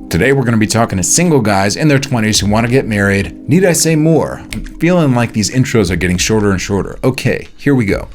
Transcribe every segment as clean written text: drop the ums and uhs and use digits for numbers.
Today we're going to be talking to single guys in their 20s who want to get married. Need I say more? I'm feeling like these intros are getting shorter and shorter. Okay, here we go.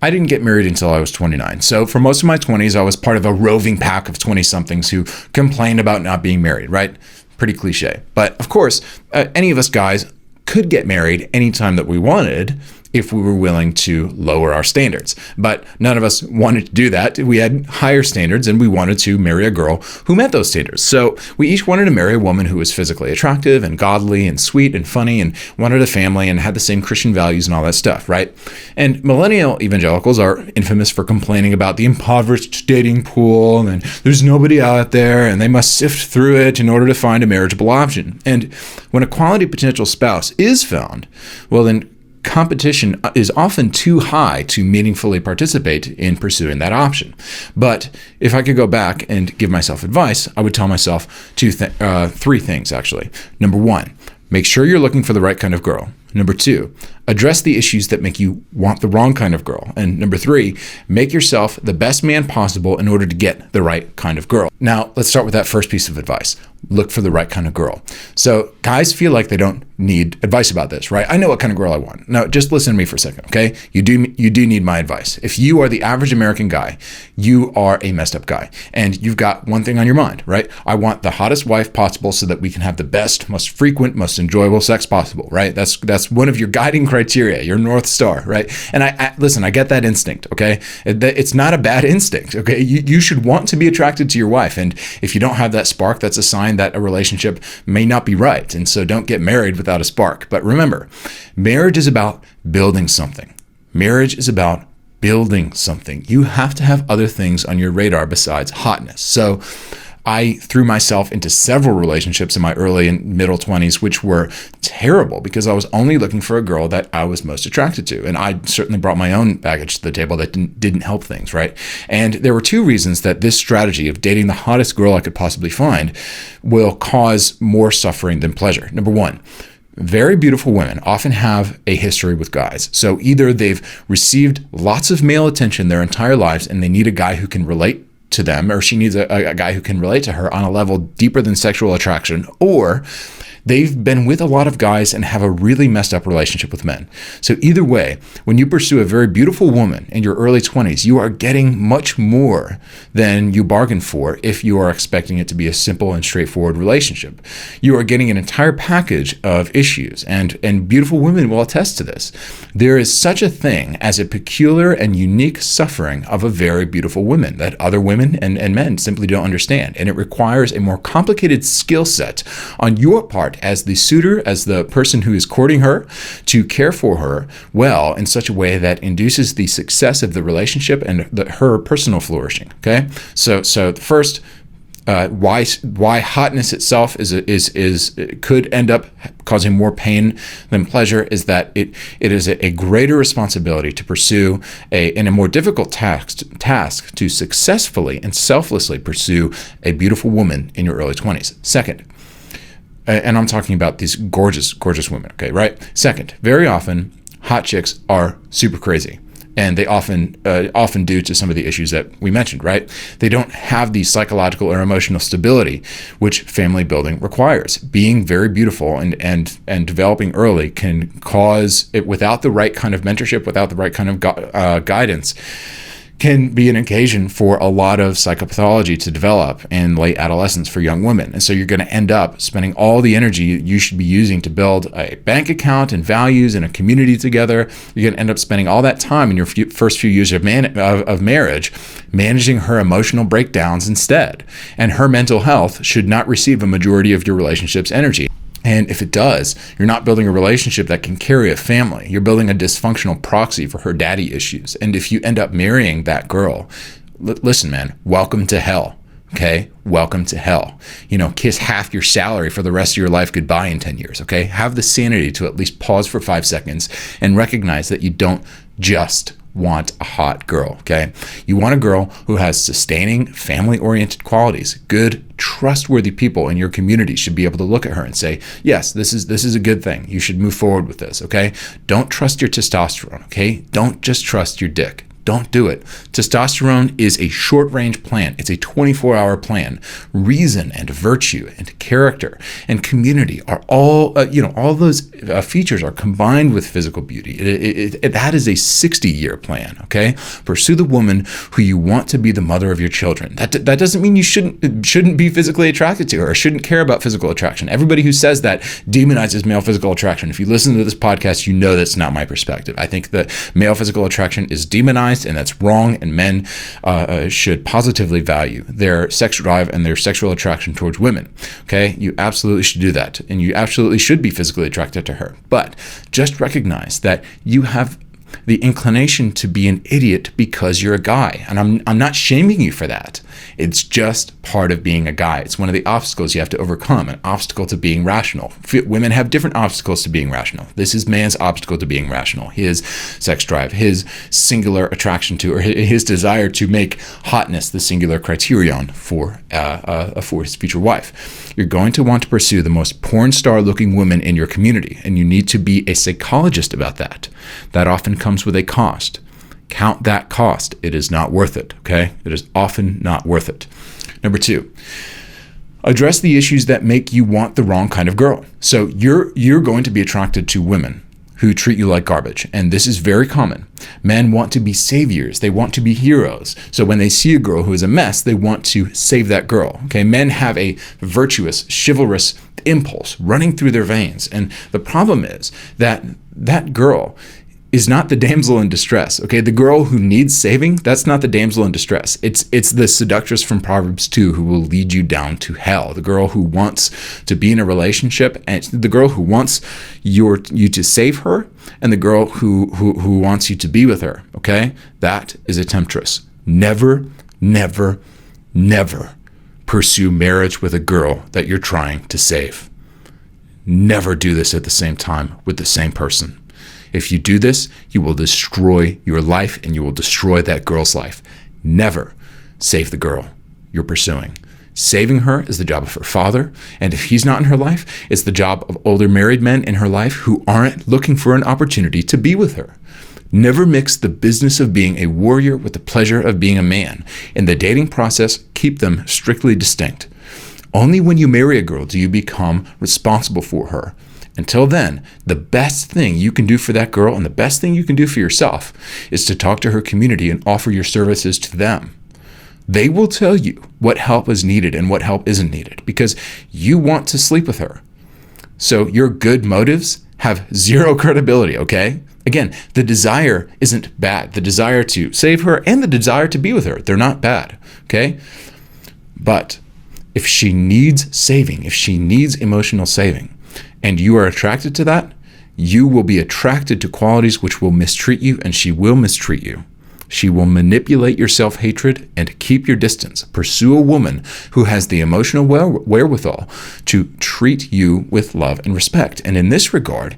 I didn't get married until I was 29. So for most of my 20s, I was part of a roving pack of 20-somethings who complained about not being married, right? Pretty cliche. But of course, any of us guys could get married anytime that we wanted if we were willing to lower our standards. But none of us wanted to do that. We had higher standards and we wanted to marry a girl who met those standards. So we each wanted to marry a woman who was physically attractive and godly and sweet and funny and wanted a family and had the same Christian values and all that stuff, right? And millennial evangelicals are infamous for complaining about the impoverished dating pool and there's nobody out there and they must sift through it in order to find a marriageable option. And when a quality potential spouse is found, well then competition is often too high to meaningfully participate in pursuing that option. But if I could go back and give myself advice, I would tell myself three things, actually. Number one, make sure you're looking for the right kind of girl. Number two, address the issues that make you want the wrong kind of girl. And number three, make yourself the best man possible in order to get the right kind of girl. Now, let's start with that first piece of advice. Look for the right kind of girl. So guys feel like they don't need advice about this, right? I know what kind of girl I want. No, just listen to me for a second, okay? You do need my advice. If you are the average American guy, you are a messed up guy. And you've got one thing on your mind, right? I want the hottest wife possible so that we can have the best, most frequent, most enjoyable sex possible, right? That's one of your guiding criteria, your North Star, right? And I get that instinct, okay? It's not a bad instinct, okay? You should want to be attracted to your wife. And if you don't have that spark, that's a sign that a relationship may not be right. And so don't get married without a spark. But remember, marriage is about building something. Marriage is about building something. You have to have other things on your radar besides hotness. So I threw myself into several relationships in my early and middle 20s, which were terrible because I was only looking for a girl that I was most attracted to. And I certainly brought my own baggage to the table that didn't help things, right? And there were two reasons that this strategy of dating the hottest girl I could possibly find will cause more suffering than pleasure. Number one, very beautiful women often have a history with guys. So either they've received lots of male attention their entire lives and they need a guy who can relate to them, or she needs a guy who can relate to her on a level deeper than sexual attraction, or they've been with a lot of guys and have a really messed up relationship with men. So either way, when you pursue a very beautiful woman in your early 20s, you are getting much more than you bargained for if you are expecting it to be a simple and straightforward relationship. You are getting an entire package of issues, and beautiful women will attest to this. There is such a thing as a peculiar and unique suffering of a very beautiful woman that other women and men simply don't understand. And it requires a more complicated skill set on your part as the suitor, as the person who is courting her, to care for her well in such a way that induces the success of the relationship and her personal flourishing. Okay, so the first why hotness itself could end up causing more pain than pleasure is that it is a greater responsibility to pursue in a more difficult task to successfully and selflessly pursue a beautiful woman in your early 20s. Second, and I'm talking about these gorgeous, gorgeous women, okay, right? Second, very often, hot chicks are super crazy. And they often due to some of the issues that we mentioned, right? They don't have the psychological or emotional stability which family building requires. Being very beautiful and developing early can cause it, without the right kind of mentorship, without the right kind of guidance, can be an occasion for a lot of psychopathology to develop in late adolescence for young women. And so you're going to end up spending all the energy you should be using to build a bank account and values and a community together. You're going to end up spending all that time in your first few years of marriage managing her emotional breakdowns instead. And her mental health should not receive a majority of your relationship's energy. And if it does, you're not building a relationship that can carry a family. You're building a dysfunctional proxy for her daddy issues. And if you end up marrying that girl, listen, man, welcome to hell. Okay? Welcome to hell. Kiss half your salary for the rest of your life goodbye in 10 years. Okay? Have the sanity to at least pause for 5 seconds and recognize that you don't just want a hot girl, okay? You want a girl who has sustaining, family-oriented qualities. Good, trustworthy people in your community should be able to look at her and say, yes, this is a good thing. You should move forward with this, okay? Don't trust your testosterone, okay? Don't just trust your dick. Don't do it. Testosterone is a short-range plan. It's a 24-hour plan. Reason and virtue and character and community are all, all those features are combined with physical beauty. That is a 60-year plan, okay? Pursue the woman who you want to be the mother of your children. That doesn't mean you shouldn't be physically attracted to her or shouldn't care about physical attraction. Everybody who says that demonizes male physical attraction. If you listen to this podcast, you know that's not my perspective. I think that male physical attraction is demonized, and that's wrong, and men should positively value their sex drive and their sexual attraction towards women. Okay, you absolutely should do that, and you absolutely should be physically attracted to her. But just recognize that you have the inclination to be an idiot because you're a guy, and I'm not shaming you for that. It's just part of being a guy. It's one of the obstacles you have to overcome, an obstacle to being rational. Women have different obstacles to being rational. This is man's obstacle to being rational. His sex drive, his singular attraction to, or his desire to make hotness the singular criterion for his future wife. You're going to want to pursue the most porn star looking woman in your community, and you need to be a psychologist about that. That often comes with a cost. Count that cost. It is not worth it, okay? It is often not worth it. Number 2, address the issues that make you want the wrong kind of girl. So you're going to be attracted to women who treat you like garbage, and this is very common. Men want to be saviors. They want to be heroes. So when they see a girl who is a mess, they want to save that girl, okay? Men have a virtuous, chivalrous impulse running through their veins, and the problem is that that girl is not the damsel in distress, okay? The girl who needs saving, that's not the damsel in distress. It's the seductress from Proverbs 2 who will lead you down to hell. The girl who wants to be in a relationship, and the girl who wants you to save her, and the girl who wants you to be with her, okay? That is a temptress. Never, never, never pursue marriage with a girl that you're trying to save. Never do this at the same time with the same person. If you do this, you will destroy your life and you will destroy that girl's life. Never save the girl you're pursuing. Saving her is the job of her father, and if he's not in her life, it's the job of older married men in her life who aren't looking for an opportunity to be with her. Never mix the business of being a warrior with the pleasure of being a man. In the dating process, keep them strictly distinct. Only when you marry a girl do you become responsible for her. Until then, the best thing you can do for that girl and the best thing you can do for yourself is to talk to her community and offer your services to them. They will tell you what help is needed and what help isn't needed because you want to sleep with her. So your good motives have zero credibility, okay? Again, the desire isn't bad. The desire to save her and the desire to be with her, they're not bad, okay? But if she needs saving, if she needs emotional saving, and you are attracted to that, you will be attracted to qualities which will mistreat you, and she will mistreat you. She will manipulate your self-hatred and keep your distance. Pursue a woman who has the emotional wherewithal to treat you with love and respect. And in this regard,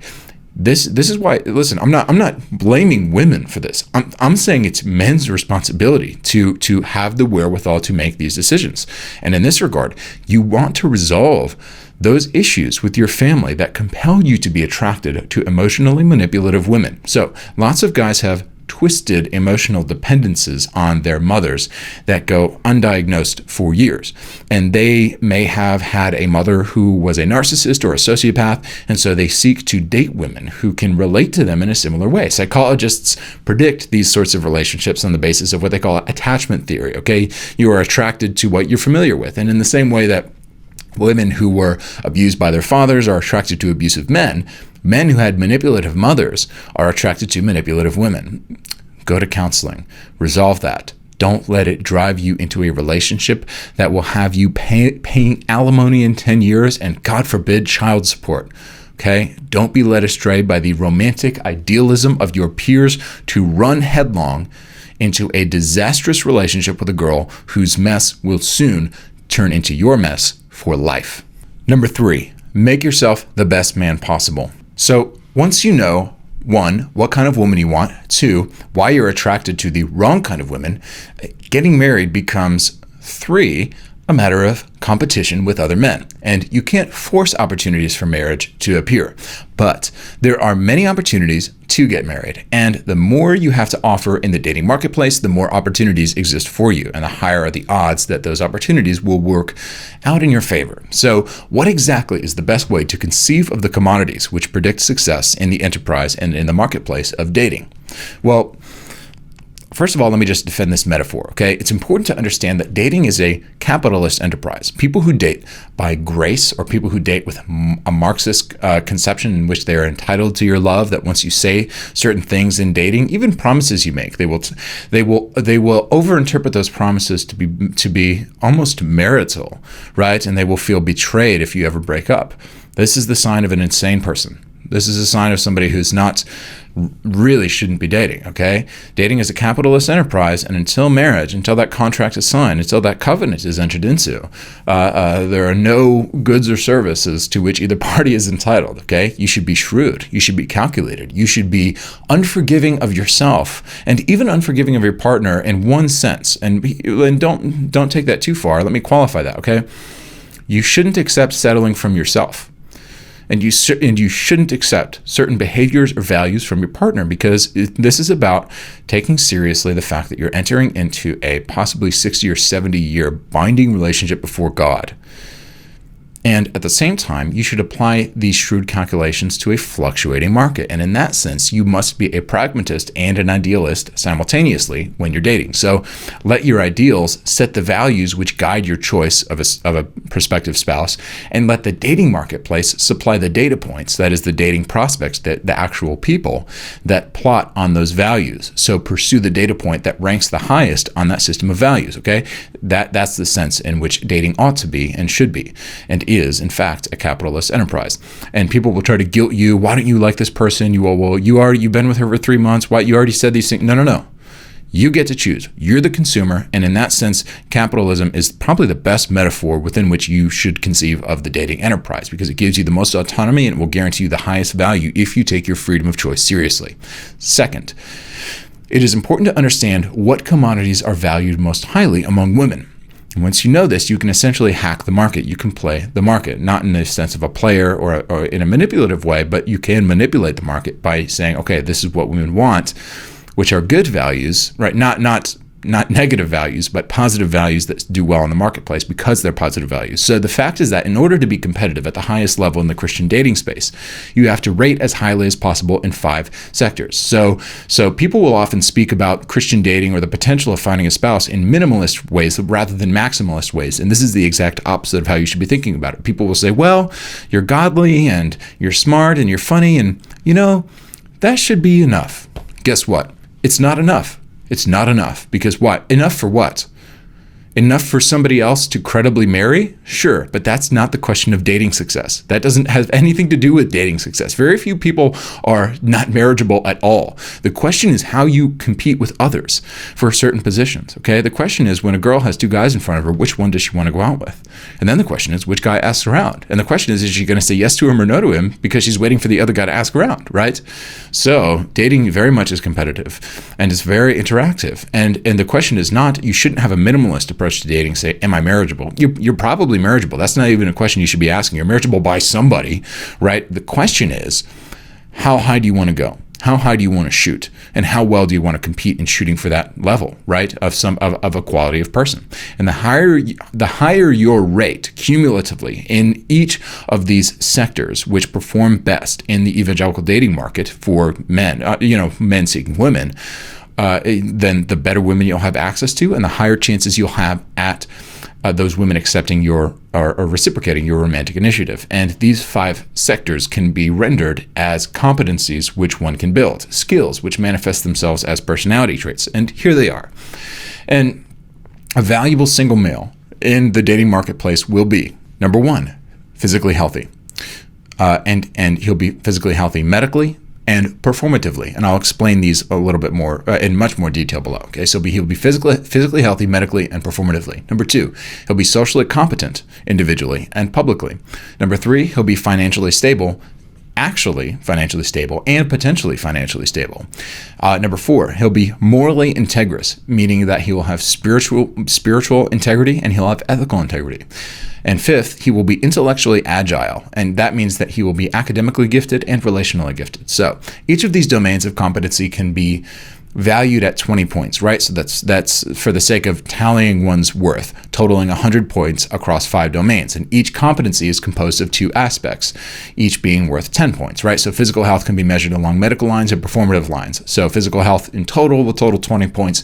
this is why, listen, I'm not blaming women for this. I'm saying it's men's responsibility to have the wherewithal to make these decisions. And in this regard, you want to resolve those issues with your family that compel you to be attracted to emotionally manipulative women. So lots of guys have twisted emotional dependencies on their mothers that go undiagnosed for years. And they may have had a mother who was a narcissist or a sociopath, and so they seek to date women who can relate to them in a similar way. Psychologists predict these sorts of relationships on the basis of what they call attachment theory, okay? You are attracted to what you're familiar with. And in the same way that women who were abused by their fathers are attracted to abusive men, men who had manipulative mothers are attracted to manipulative women. Go to counseling. Resolve that. Don't let it drive you into a relationship that will have you paying alimony in 10 years and, God forbid, child support. Okay? Don't be led astray by the romantic idealism of your peers to run headlong into a disastrous relationship with a girl whose mess will soon turn into your mess for life. Number 3, make yourself the best man possible. So once you know 1, what kind of woman you want. 2, why you're attracted to the wrong kind of women. Getting married becomes 3, a matter of competition with other men. And you can't force opportunities for marriage to appear. But there are many opportunities to get married. And the more you have to offer in the dating marketplace, the more opportunities exist for you. And the higher are the odds that those opportunities will work out in your favor. So what exactly is the best way to conceive of the commodities which predict success in the enterprise and in the marketplace of dating? Well, first of all, let me just defend this metaphor, okay? It's important to understand that dating is a capitalist enterprise. People who date by grace, or people who date with a Marxist conception in which they are entitled to your love, that once you say certain things in dating, even promises you make, they will overinterpret those promises to be almost marital, right? And they will feel betrayed if you ever break up. This is the sign of an insane person. This is a sign of somebody who's not really shouldn't be dating, okay? Dating is a capitalist enterprise, and until marriage, until that contract is signed, until that covenant is entered into, there are no goods or services to which either party is entitled, okay? You should be shrewd. You should be calculated. You should be unforgiving of yourself, and even unforgiving of your partner in one sense. And don't take that too far. Let me qualify that, okay? You shouldn't accept settling from yourself. And you shouldn't accept certain behaviors or values from your partner, because this is about taking seriously the fact that you're entering into a possibly 60 or 70-year binding relationship before God. And at the same time, you should apply these shrewd calculations to a fluctuating market. And in that sense, you must be a pragmatist and an idealist simultaneously when you're dating. So let your ideals set the values which guide your choice of a prospective spouse, and let the dating marketplace supply the data points, that is the dating prospects, the actual people that plot on those values. So pursue the data point that ranks the highest on that system of values, okay? That's the sense in which dating ought to be and should be, and is, in fact, a capitalist enterprise. And people will try to guilt you. Why don't you like this person? You've been with her for 3 months. Why? You already said these things. No. You get to choose. You're the consumer. And in that sense, capitalism is probably the best metaphor within which you should conceive of the dating enterprise, because it gives you the most autonomy and it will guarantee you the highest value if you take your freedom of choice seriously. Second, it is important to understand what commodities are valued most highly among women. And once you know this, you can essentially hack the market. You can play the market, not in the sense of a player or in a manipulative way, but you can manipulate the market by saying, okay, this is what women want, which are good values, right? Not negative values, but positive values that do well in the marketplace because they're positive values. So the fact is that in order to be competitive at the highest level in the Christian dating space, you have to rate as highly as possible in 5 sectors. So people will often speak about Christian dating or the potential of finding a spouse in minimalist ways rather than maximalist ways. And this is the exact opposite of how you should be thinking about it. People will say, well, you're godly and you're smart and you're funny, and that should be enough. Guess what? It's not enough. It's not enough. Because what? Enough for what? Enough for somebody else to credibly marry? Sure, but that's not the question of dating success. That doesn't have anything to do with dating success. Very few people are not marriageable at all. The question is how you compete with others for certain positions, okay? The question is, when a girl has 2 guys in front of her, which one does she want to go out with? And then the question is, which guy asks her out? And the question is she going to say yes to him or no to him because she's waiting for the other guy to ask her out, right? So dating very much is competitive and it's very interactive. And the question is not, you shouldn't have a minimalist approach to dating, say, am I marriageable? You're probably marriageable. That's not even a question you should be asking. You're marriageable by somebody, right? The question is, how high do you want to go? How high do you want to shoot? And how well do you want to compete in shooting for that level, right? Of a quality of person. And the higher your rate cumulatively in each of these sectors, which perform best in the evangelical dating market for men, men seeking women, then the better women you'll have access to, and the higher chances you'll have at those women accepting your or reciprocating your romantic initiative. And these 5 sectors can be rendered as competencies which one can build, skills which manifest themselves as personality traits. And here they are. And a valuable single male in the dating marketplace will be, number 1, physically healthy. And he'll be physically healthy medically and performatively. And I'll explain these a little bit more in much more detail below. Okay, so he'll be physically healthy medically and performatively. Number 2, he'll be socially competent individually and publicly. Number 3, he'll be financially stable actually financially stable and potentially financially stable. Number 4, he'll be morally integrous, meaning that he will have spiritual integrity and he'll have ethical integrity. And 5th, he will be intellectually agile, and that means that he will be academically gifted and relationally gifted. So each of these domains of competency can be valued at 20 points, right? So that's for the sake of tallying one's worth, totaling 100 points across 5 domains. And each competency is composed of 2 aspects, each being worth 10 points, right? So physical health can be measured along medical lines and performative lines. So physical health in total will total 20 points,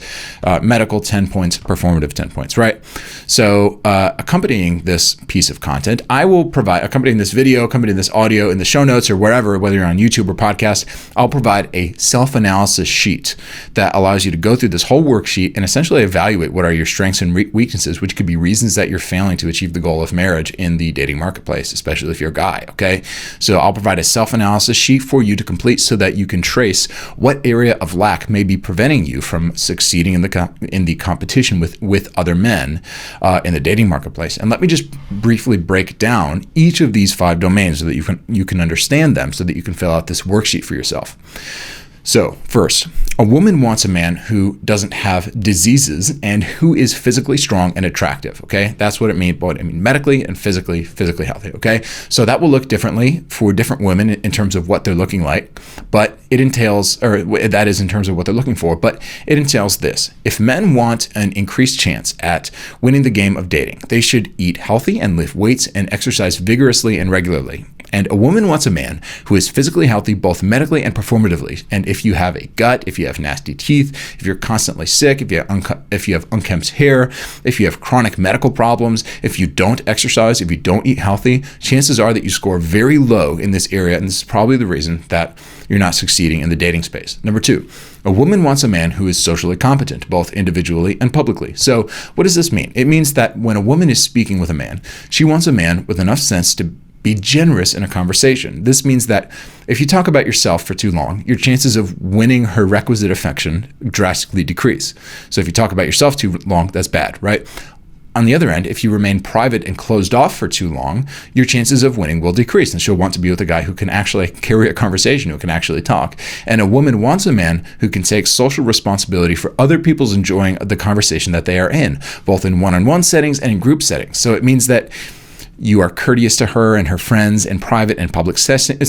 medical 10 points, performative 10 points, right? So accompanying this piece of content, I will provide, accompanying this video, accompanying this audio in the show notes or wherever, whether you're on YouTube or podcast, I'll provide a self-analysis sheet that allows you to go through this whole worksheet and essentially evaluate what are your strengths and weaknesses, which could be reasons that you're failing to achieve the goal of marriage in the dating marketplace, especially if you're a guy, okay? So I'll provide a self-analysis sheet for you to complete so that you can trace what area of lack may be preventing you from succeeding in the competition with other men in the dating marketplace. And let me just briefly break down each of these 5 domains so that you can understand them, so that you can fill out this worksheet for yourself. So first, a woman wants a man who doesn't have diseases and who is physically strong and attractive, okay? That's what it means, medically and physically healthy, okay? So that will look differently for different women in terms of what they're looking like, but it entails, or that is in terms of what they're looking for, but it entails this. If men want an increased chance at winning the game of dating, they should eat healthy and lift weights and exercise vigorously and regularly. And a woman wants a man who is physically healthy, both medically and performatively. And if you have a gut, if you have nasty teeth, if you're constantly sick, if you have unkempt hair, if you have chronic medical problems, if you don't exercise, if you don't eat healthy, chances are that you score very low in this area. And this is probably the reason that you're not succeeding in the dating space. Number 2, a woman wants a man who is socially competent, both individually and publicly. So what does this mean? It means that when a woman is speaking with a man, she wants a man with enough sense to be generous in a conversation. This means that if you talk about yourself for too long, your chances of winning her requisite affection drastically decrease. So if you talk about yourself too long, that's bad, right? On the other end, if you remain private and closed off for too long, your chances of winning will decrease, and she'll want to be with a guy who can actually carry a conversation, who can actually talk. And a woman wants a man who can take social responsibility for other people's enjoying the conversation that they are in, both in one-on-one settings and in group settings. So it means that you are courteous to her and her friends in private and public settings.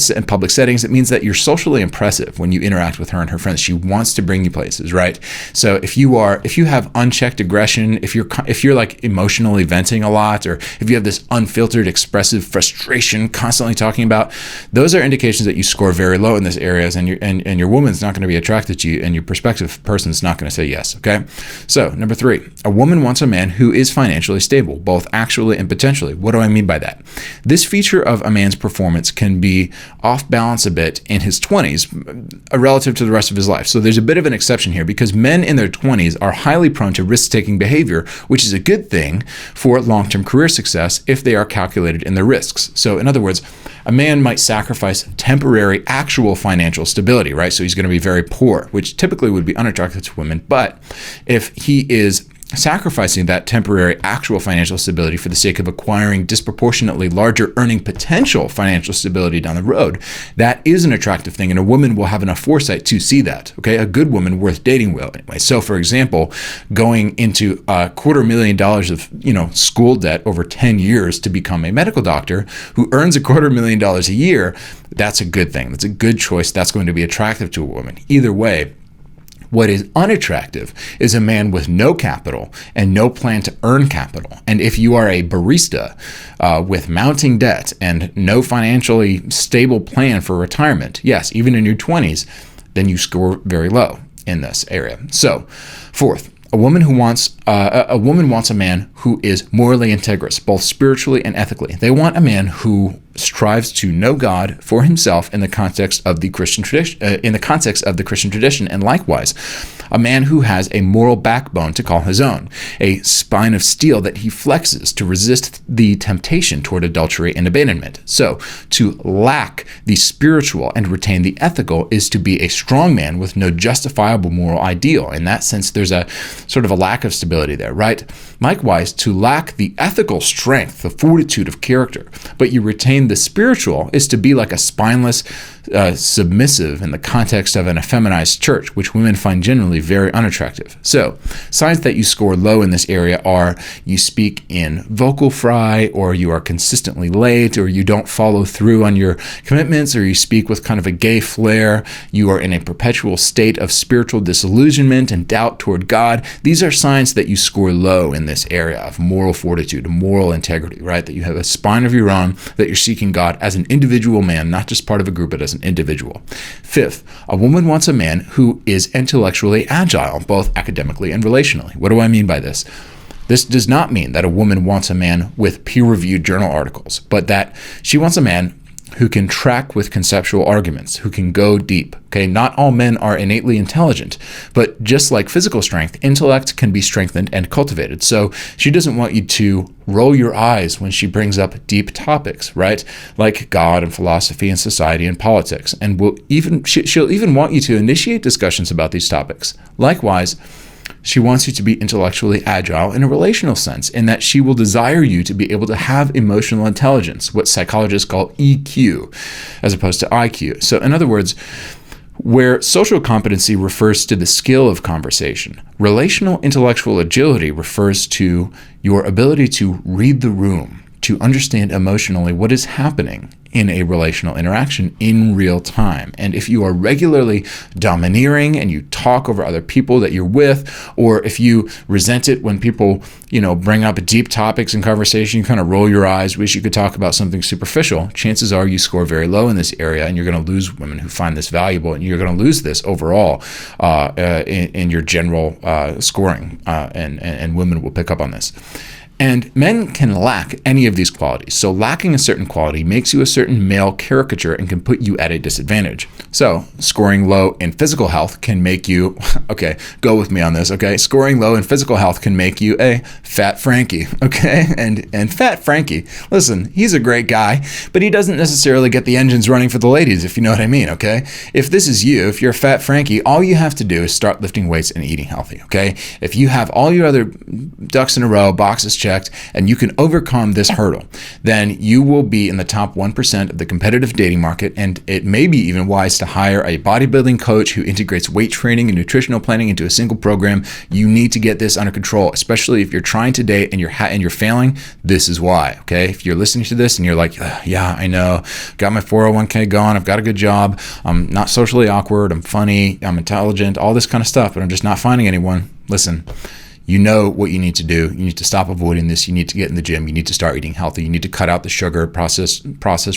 It means that you're socially impressive when you interact with her and her friends. She wants to bring you places, right? So if you have unchecked aggression, if you're like emotionally venting a lot, or if you have this unfiltered expressive frustration constantly talking about, those are indications that you score very low in this areas, and your woman's not going to be attracted to you, and your prospective person's not going to say yes, okay? So number 3, a woman wants a man who is financially stable, both actually and potentially. What do I mean by that? This feature of a man's performance can be off balance a bit in his 20s relative to the rest of his life. So there's a bit of an exception here, because men in their 20s are highly prone to risk-taking behavior, which is a good thing for long-term career success if they are calculated in their risks. So in other words, a man might sacrifice temporary actual financial stability, right? So he's going to be very poor, which typically would be unattractive to women. But if he is sacrificing that temporary actual financial stability for the sake of acquiring disproportionately larger earning potential financial stability down the road, that is an attractive thing, and a woman will have enough foresight to see that, okay? A good woman worth dating will anyway. So for example, going into $250,000 of school debt over 10 years to become a medical doctor who earns $250,000 a year, that's a good thing. That's a good choice. That's going to be attractive to a woman. Either way, what is unattractive is a man with no capital and no plan to earn capital. And if you are a barista with mounting debt and no financially stable plan for retirement, yes, even in your 20s, then you score very low in this area. So, 4th, a woman wants a man who is morally integrous, both spiritually and ethically. They want a man who strives to know God for himself in the context of the Christian tradition, and likewise, a man who has a moral backbone to call his own, a spine of steel that he flexes to resist the temptation toward adultery and abandonment. So, to lack the spiritual and retain the ethical is to be a strong man with no justifiable moral ideal. In that sense, there's a sort of a lack of stability there, right? Likewise, to lack the ethical strength, the fortitude of character, but you retain in the spiritual is to be like a spineless submissive in the context of an effeminized church, which women find generally very unattractive. So, signs that you score low in this area are you speak in vocal fry, or you are consistently late, or you don't follow through on your commitments, or you speak with kind of a gay flair. You are in a perpetual state of spiritual disillusionment and doubt toward God. These are signs that you score low in this area of moral fortitude, moral integrity, right? That you have a spine of your own, that you're seeking God as an individual man, not just part of a group, but as an individual. Fifth, a woman wants a man who is intellectually agile, both academically and relationally. What do I mean by this? This does not mean that a woman wants a man with peer-reviewed journal articles, but that she wants a man who can track with conceptual arguments, who can go deep. Okay, not all men are innately intelligent, but just like physical strength, intellect can be strengthened and cultivated. So she doesn't want you to roll your eyes when she brings up deep topics, right? Like God and philosophy and society and politics. And she'll even want you to initiate discussions about these topics. Likewise, she wants you to be intellectually agile in a relational sense, in that she will desire you to be able to have emotional intelligence, what psychologists call EQ, as opposed to IQ. So in other words, where social competency refers to the skill of conversation, relational intellectual agility refers to your ability to read the room, to understand emotionally what is happening in a relational interaction in real time. And if you are regularly domineering and you talk over other people that you're with, or if you resent it when people, bring up deep topics in conversation, you kind of roll your eyes, wish you could talk about something superficial, chances are you score very low in this area, and you're going to lose women who find this valuable, and you're going to lose this overall in your general scoring, and women will pick up on this. And men can lack any of these qualities. So lacking a certain quality makes you a certain male caricature and can put you at a disadvantage. So scoring low in physical health can make you, okay, go with me on this, okay? Scoring low in physical health can make you a fat Frankie, okay? And fat Frankie, listen, he's a great guy, but he doesn't necessarily get the engines running for the ladies, if you know what I mean, okay? If this is you, if you're a fat Frankie, all you have to do is start lifting weights and eating healthy, okay? If you have all your other ducks in a row, boxes checked, and you can overcome this hurdle, then you will be in the top 1% of the competitive dating market, and it may be even wise to hire a bodybuilding coach who integrates weight training and nutritional planning into a single program. You need to get this under control, especially if you're trying to date and you're failing. This is why, okay? If you're listening to this and you're like, yeah, I know, got my 401k going, I've got a good job, I'm not socially awkward, I'm funny, I'm intelligent, all this kind of stuff, but I'm just not finding anyone. Listen, you know what you need to do. You need to stop avoiding this. You need to get in the gym. You need to start eating healthy. You need to cut out the sugar, processed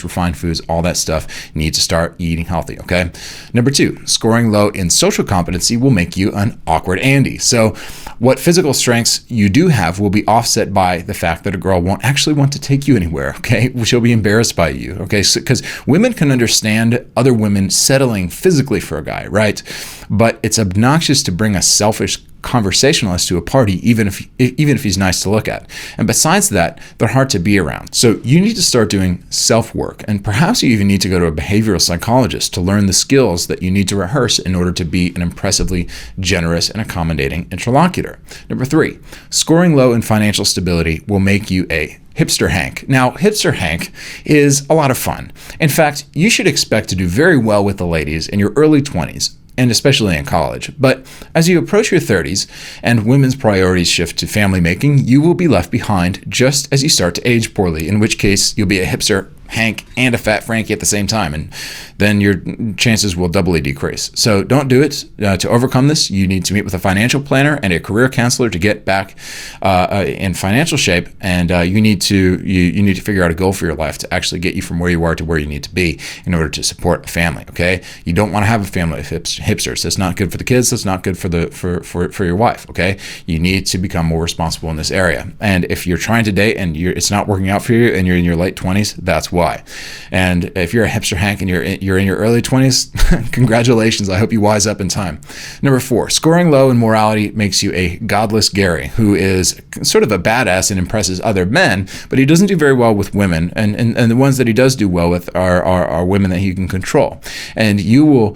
refined foods, all that stuff. You need to start eating healthy, okay? Number 2, scoring low in social competency will make you an awkward Andy. So what physical strengths you do have will be offset by the fact that a girl won't actually want to take you anywhere, okay? She'll be embarrassed by you, okay? Because women can understand other women settling physically for a guy, right? But it's obnoxious to bring a selfish conversationalist to a party, even if he's nice to look at. And besides that, they're hard to be around. So you need to start doing self-work, and perhaps you even need to go to a behavioral psychologist to learn the skills that you need to rehearse in order to be an impressively generous and accommodating interlocutor. Number 3, scoring low in financial stability will make you a hipster Hank. Now, hipster Hank is a lot of fun. In fact, you should expect to do very well with the ladies in your early 20s, and especially in college. But as you approach your 30s and women's priorities shift to family making, you will be left behind just as you start to age poorly, in which case you'll be a hipster Hank and a fat Frankie at the same time, and then your chances will doubly decrease. So don't do it. To overcome this, you need to meet with a financial planner and a career counselor to get back in financial shape, and you need to figure out a goal for your life to actually get you from where you are to where you need to be in order to support a family. Okay, you don't want to have a family of hipsters. That's not good for the kids. That's not good for your wife. Okay, you need to become more responsible in this area. And if you're trying to date and it's not working out for you, and you're in your late 20s, that's why. And if you're a hipster Hank and you're in your early 20s, congratulations. I hope you wise up in time. Number 4, scoring low in morality makes you a godless Gary, who is sort of a badass and impresses other men, but he doesn't do very well with women. And the ones that he does do well with are women that he can control. And you will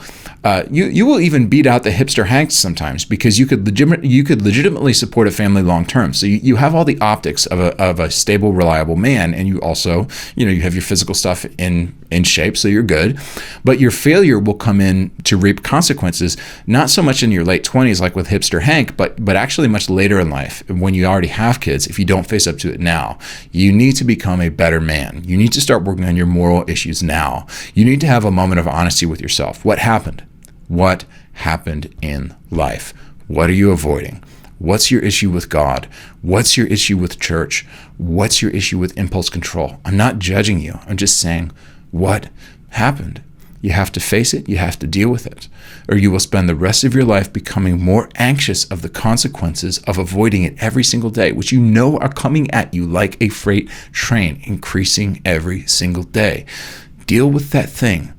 even beat out the hipster Hanks sometimes, because you could legitimately support a family long term. So you have all the optics of a stable, reliable man, and you also, you have your physical stuff in shape, so you're good. But your failure will come in to reap consequences, not so much in your late 20s like with hipster Hank, but actually much later in life when you already have kids. If you don't face up to it now, you need to become a better man. You need to start working on your moral issues now. You need to have a moment of honesty with yourself. What happened? What happened in life? What are you avoiding? What's your issue with God? What's your issue with church? What's your issue with impulse control? I'm not judging you. I'm just saying, what happened? You have to face it. You have to deal with it. Or you will spend the rest of your life becoming more anxious of the consequences of avoiding it every single day, which you know are coming at you like a freight train, increasing every single day. Deal with that thing.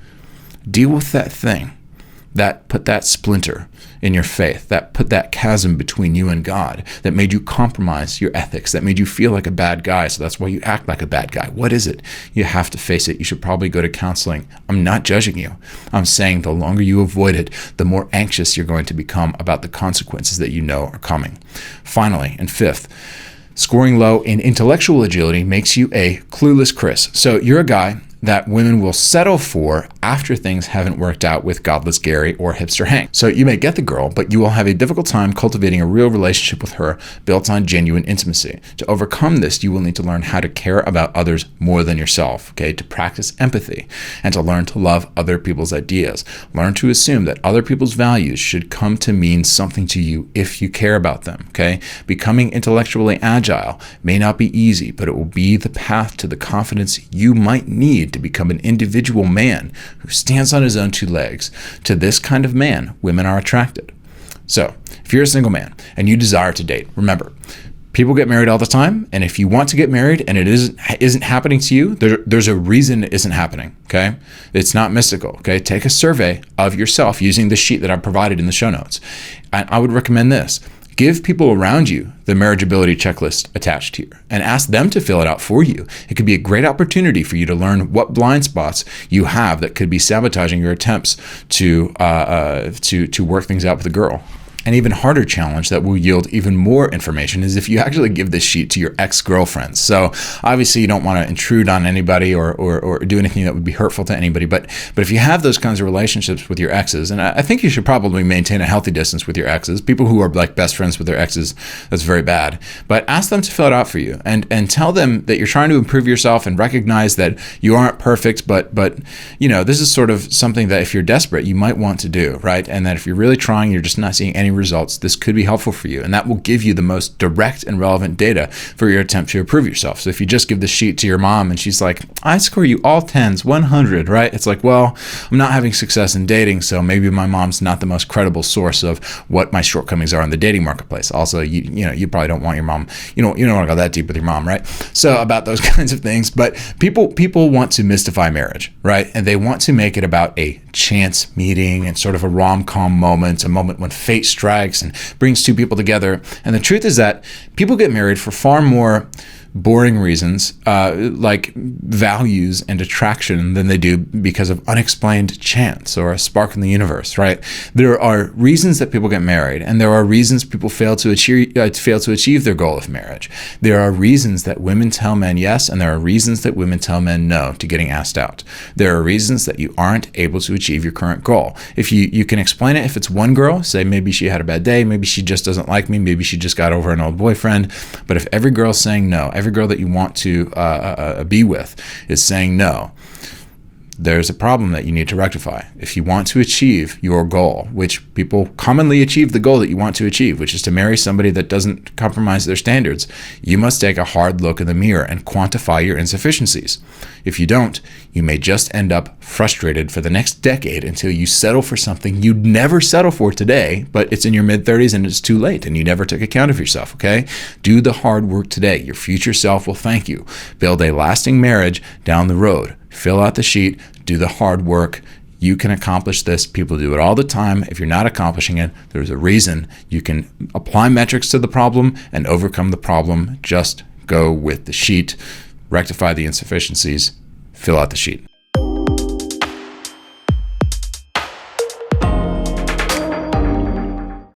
Deal with that thing that put that splinter in your faith, that put that chasm between you and God, that made you compromise your ethics, that made you feel like a bad guy, so that's why you act like a bad guy. What is it? You have to face it. You should probably go to counseling. I'm not judging you. I'm saying the longer you avoid it, the more anxious you're going to become about the consequences that you know are coming. Finally, and fifth, scoring low in intellectual agility makes you a clueless Chris. So you're a guy that women will settle for after things haven't worked out with godless Gary or hipster Hank. So you may get the girl, but you will have a difficult time cultivating a real relationship with her built on genuine intimacy. To overcome this, you will need to learn how to care about others more than yourself, okay? To practice empathy and to learn to love other people's ideas. Learn to assume that other people's values should come to mean something to you if you care about them, okay? Becoming intellectually agile may not be easy, but it will be the path to the confidence you might need to become an individual man who stands on his own two legs. To this kind of man, women are attracted. So, if you're a single man and you desire to date, remember, people get married all the time, and if you want to get married and it isn't happening to you, there's a reason it isn't happening, okay? It's not mystical, okay? Take a survey of yourself using the sheet that I provided in the show notes. And I would recommend this. Give people around you the marriageability checklist attached here and ask them to fill it out for you. It could be a great opportunity for you to learn what blind spots you have that could be sabotaging your attempts to work things out with a girl. An even harder challenge that will yield even more information is if you actually give this sheet to your ex-girlfriends. So obviously you don't want to intrude on anybody or do anything that would be hurtful to anybody. But if you have those kinds of relationships with your exes, and I think you should probably maintain a healthy distance with your exes. People who are like best friends with their exes, that's very bad. But ask them to fill it out for you and tell them that you're trying to improve yourself and recognize that you aren't perfect, but you know, this is sort of something that if you're desperate, you might want to do, right? And that if you're really trying, you're just not seeing any results, this could be helpful for you, and that will give you the most direct and relevant data for your attempt to improve yourself. So if you just give the sheet to your mom and she's like, I score you all 10s, 100, right? It's like, well, I'm not having success in dating, so maybe my mom's not the most credible source of what my shortcomings are in the dating marketplace. Also, you probably don't want your mom, you don't want to go that deep with your mom, right? So about those kinds of things, but people want to mystify marriage, right? And they want to make it about a chance meeting and sort of a rom-com moment, a moment when fate strikes and brings two people together. And the truth is that people get married for far more boring reasons, like values and attraction, than they do because of unexplained chance or a spark in the universe, right? There are reasons that people get married, and there are reasons people fail to achieve their goal of marriage. There are reasons that women tell men yes, and there are reasons that women tell men no to getting asked out. There are reasons that you aren't able to achieve your current goal. If you can explain it, if it's one girl, say maybe she had a bad day, maybe she just doesn't like me, maybe she just got over an old boyfriend. But if every girl's saying no, every girl that you want to be with is saying no, there's a problem that you need to rectify. If you want to achieve your goal, which people commonly achieve the goal that you want to achieve, which is to marry somebody that doesn't compromise their standards, you must take a hard look in the mirror and quantify your insufficiencies. If you don't, you may just end up frustrated for the next decade until you settle for something you'd never settle for today, but it's in your mid-30s and it's too late and you never took account of yourself, okay? Do the hard work today. Your future self will thank you. Build a lasting marriage down the road. Fill out the sheet, do the hard work. You can accomplish this. People do it all the time. If you're not accomplishing it, there's a reason. You can apply metrics to the problem and overcome the problem. Just go with the sheet, rectify the insufficiencies, fill out the sheet.